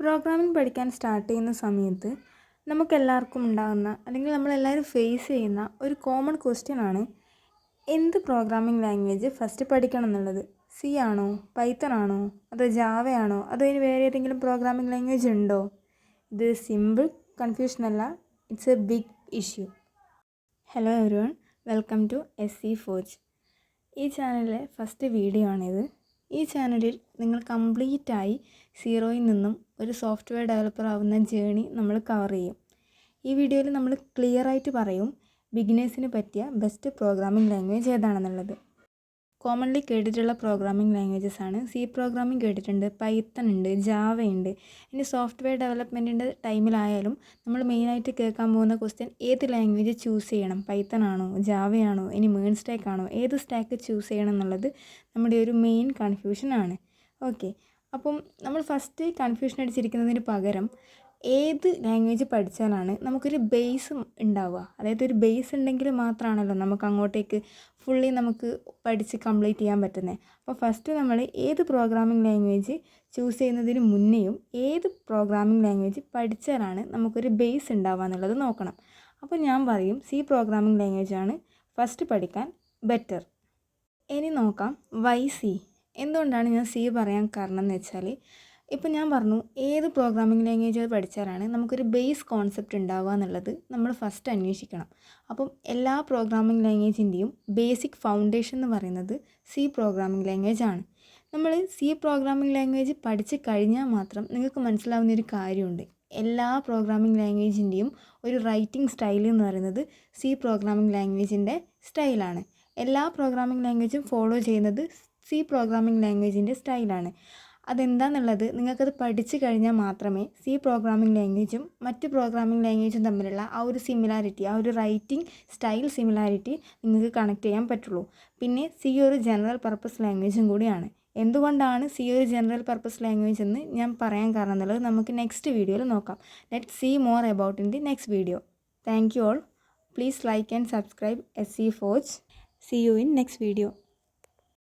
Programming പഠിക്കാൻ start ചെയ്യുന്ന സമയത്ത് നമുക്കെല്ലാവർക്കും ഉണ്ടാകുന്ന അല്ലെങ്കിൽ നമ്മളെല്ലാവരും ഫേസ് ചെയ്യുന്ന ഒരു കോമൺ ക്വസ്റ്റ്യൻ ആണ് എന്ത് പ്രോഗ്രാമിംഗ് ലാംഗ്വേജ് ഫസ്റ്റ് പഠിക്കണം എന്നുള്ളത്. സി ആണോ, പൈത്തൺ ആണോ, അതോ ജാവ ആണോ, അതോ ഇനി വേറെ ഏതെങ്കിലും പ്രോഗ്രാമിംഗ് ലാംഗ്വേജ് ഉണ്ടോ? ഇത് സിമ്പിൾ കൺഫ്യൂഷൻ അല്ല, it's a big issue. Hello everyone, welcome to SC Forge. ഈ ചാനലിലെ ഫസ്റ്റ് വീഡിയോ ആണിത്. ഈ ചാനലിൽ നിങ്ങൾ കംപ്ലീറ്റായി സീറോയിൽ നിന്നും ഒരു സോഫ്റ്റ്വെയർ ഡെവലപ്പർ ആവുന്ന ജേണി നമ്മൾ കവർ ചെയ്യും. ഈ വീഡിയോയിൽ നമ്മൾ ക്ലിയറായിട്ട് പറയും ബിഗിനേഴ്സിന് പറ്റിയ ബെസ്റ്റ് പ്രോഗ്രാമിംഗ് ലാംഗ്വേജ് ഏതാണെന്നുള്ളത്. കോമൺലി കേട്ടിട്ടുള്ള പ്രോഗ്രാമിംഗ് ലാംഗ്വേജസ് ആണ്. സി പ്രോഗ്രാമിംഗ് കേട്ടിട്ടുണ്ട്, പൈത്തൺ ഉണ്ട്, ജാവ ഉണ്ട്. ഇനി സോഫ്റ്റ്വെയർ ഡെവലപ്മെൻറ്റിൻ്റെ ടൈമിലായാലും നമ്മൾ മെയിനായിട്ട് കേൾക്കാൻ പോകുന്ന ക്വസ്റ്റ്യൻ ഏത് ലാംഗ്വേജ് ചൂസ് ചെയ്യണം, പൈത്തൺ ആണോ, ജാവയാണോ, ഇനി മേൺ സ്റ്റാക്ക് ആണോ, ഏത് സ്റ്റാക്ക് ചൂസ് ചെയ്യണം എന്നുള്ളത് നമ്മുടെ ഒരു മെയിൻ കൺഫ്യൂഷനാണ്. ഓക്കെ, അപ്പം നമ്മൾ ഫസ്റ്റ് കൺഫ്യൂഷൻ അടിച്ചിരിക്കുന്നതിന് പകരം ഏത് ലാംഗ്വേജ് പഠിച്ചാലാണ് നമുക്കൊരു ബേസ് ഉണ്ടാവുക. അതായത് ഒരു ബേസ് ഉണ്ടെങ്കിൽ മാത്രമാണല്ലോ നമുക്ക് അങ്ങോട്ടേക്ക് ഫുള്ളി നമുക്ക് പഠിച്ച് കംപ്ലീറ്റ് ചെയ്യാൻ പറ്റുന്നത്. അപ്പോൾ ഫസ്റ്റ് നമ്മൾ ഏത് പ്രോഗ്രാമിംഗ് ലാംഗ്വേജ് ചൂസ് ചെയ്യുന്നതിന് മുന്നേയും ഏത് പ്രോഗ്രാമിംഗ് ലാംഗ്വേജ് പഠിച്ചാലാണ് നമുക്കൊരു ബേസ് ഉണ്ടാവുക എന്നുള്ളത് നോക്കണം. അപ്പോൾ ഞാൻ പറയും സി പ്രോഗ്രാമിംഗ് ലാംഗ്വേജ് ആണ് ഫസ്റ്റ് പഠിക്കാൻ ബെറ്റർ. ഇനി നോക്കാം വൈ സി. എന്തുകൊണ്ടാണ് ഞാൻ സി പറയാൻ കാരണം എന്ന് വെച്ചാൽ, ഇപ്പം ഞാൻ പറഞ്ഞു ഏത് പ്രോഗ്രാമിംഗ് ലാംഗ്വേജ് പഠിച്ചാലാണ് നമുക്കൊരു ബേസ് കോൺസെപ്റ്റ് ഉണ്ടാവുക എന്നുള്ളത് നമ്മൾ ഫസ്റ്റ് അന്വേഷിക്കണം. അപ്പം എല്ലാ പ്രോഗ്രാമിംഗ് ലാംഗ്വേജിൻ്റെയും ബേസിക് ഫൗണ്ടേഷൻ എന്ന് പറയുന്നത് സി പ്രോഗ്രാമിംഗ് ലാംഗ്വേജ് ആണ്. നമ്മൾ സി പ്രോഗ്രാമിംഗ് ലാംഗ്വേജ് പഠിച്ച് കഴിഞ്ഞാൽ മാത്രം നിങ്ങൾക്ക് മനസ്സിലാവുന്നൊരു കാര്യമുണ്ട്. എല്ലാ പ്രോഗ്രാമിംഗ് ലാംഗ്വേജിൻ്റെയും ഒരു റൈറ്റിംഗ് സ്റ്റൈൽ എന്ന് പറയുന്നത് സി പ്രോഗ്രാമിംഗ് ലാംഗ്വേജിൻ്റെ സ്റ്റൈലാണ്. എല്ലാ പ്രോഗ്രാമിംഗ് ലാംഗ്വേജും ഫോളോ ചെയ്യുന്നത് സി പ്രോഗ്രാമിംഗ് ലാംഗ്വേജിൻ്റെ സ്റ്റൈലാണ്. അതെന്താണെന്നുള്ളത് നിങ്ങൾക്കത് പഠിച്ചു കഴിഞ്ഞാൽ മാത്രമേ സി പ്രോഗ്രാമിംഗ് ലാംഗ്വേജും മറ്റ് പ്രോഗ്രാമിംഗ് ലാംഗ്വേജും തമ്മിലുള്ള ആ ഒരു സിമിലാരിറ്റി, ആ ഒരു റൈറ്റിംഗ് സ്റ്റൈൽ സിമിലാരിറ്റി നിങ്ങൾക്ക് കണക്ട് ചെയ്യാൻ പറ്റുള്ളൂ. പിന്നെ സി ഒരു ജനറൽ പർപ്പസ് ലാംഗ്വേജും കൂടിയാണ്. എന്തുകൊണ്ടാണ് സി ഒരു ജനറൽ പർപ്പസ് ലാംഗ്വേജ് എന്ന് ഞാൻ പറയാൻ കാരണം എന്നുള്ളത് നമുക്ക് നെക്സ്റ്റ് വീഡിയോയിൽ നോക്കാം. Let see more about in the next video. Thank you all. Please like and subscribe SC Forge. See you in next video.